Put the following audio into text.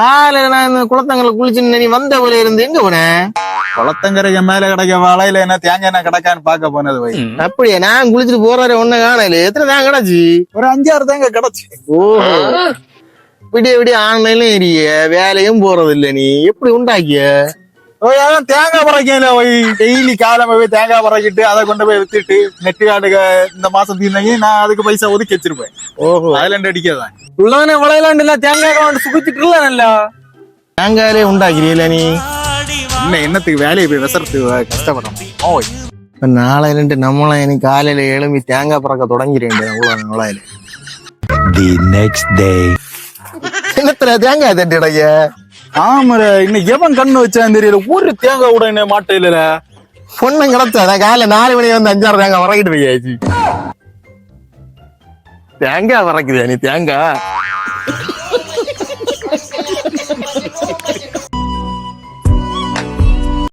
காலையில நான் இந்த குளத்தங்கரை குளிச்சு நீ வந்த போல இருந்து எங்க போன? குளத்தங்கரைக்கு மேல கிடைக்க வாழையில என்ன தேங்காய் என்ன கிடக்கான்னு பாக்க போனது வை. அப்படியே நான் குளிச்சுட்டு போறாரு ஒண்ணு காணல. எத்தனை தேங்க கிடச்சி? ஒரு 5-6 தேங்காய் கிடைச்சு. ஓஹோ, விடிய விடிய ஆன்லைன்ல எரிய வேலையும் போறது இல்ல. நீ எப்படி உண்டாக்கிய? அதான் தேங்காய் பறக்கல வை. டெய்லி காலமா போய் தேங்காய் பறக்கிட்டு அதை கொண்டு போய் வித்துட்டு நெட்டு காட்டுக்கு இந்த மாசம் தீர்ந்தாங்க நான் அதுக்கு பைசா ஒதுக்கி வச்சிருப்பேன். ஓஹோ, அதுல அடிக்கதான் உள்ளவனே விளையாண்டுல தேங்காய் சுகிச்சிட்டு இல்ல நல்லா தேங்காயிலே உண்டாக்கிறீல நீ. இன்னும் என்னத்துக்கு வேலையை போய் விசரத்து கஷ்டப்படணும். ஓய் இப்ப நாளையில நம்மளாம் எனக்கு காலையில எழும்பி தேங்காய் பறக்க தொடங்கிறேன். நாளையில The next day. என்னத்துல தேங்காய் தட்டிடைய? ஆமால இன்னைக்கு எவன் கண்ணு வச்சான்னு தெரியல. ஒரு தேங்காய் கூட என்ன மாட்ட இல்ல. பொண்ணு கிடச்சா காலைல 4 மணி வந்து 5-6 தேங்காய் பறக்கிட்டு போயாச்சு. தேங்காய் பறக்குதா நீ? தேங்காய்